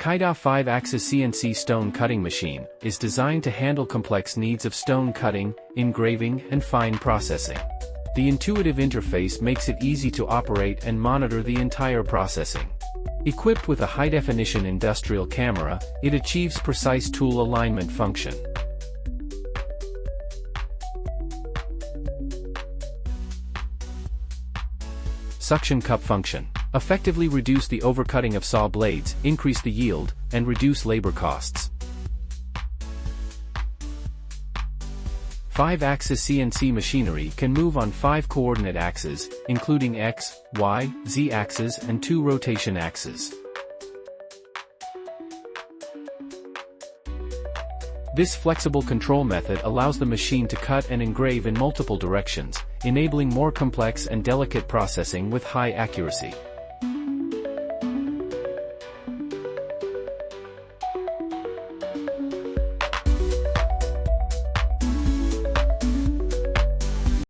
Kaida 5-axis CNC stone cutting machine is designed to handle complex needs of stone cutting, engraving, and fine processing. The intuitive interface makes it easy to operate and monitor the entire processing. Equipped with a high-definition industrial camera, it achieves precise tool alignment function. Suction cup function. Effectively reduce the overcutting of saw blades, increase the yield, and reduce labor costs. 5-axis CNC machinery can move on 5 coordinate axes, including X, Y, Z axes and 2 rotation axes. This flexible control method allows the machine to cut and engrave in multiple directions, enabling more complex and delicate processing with high accuracy.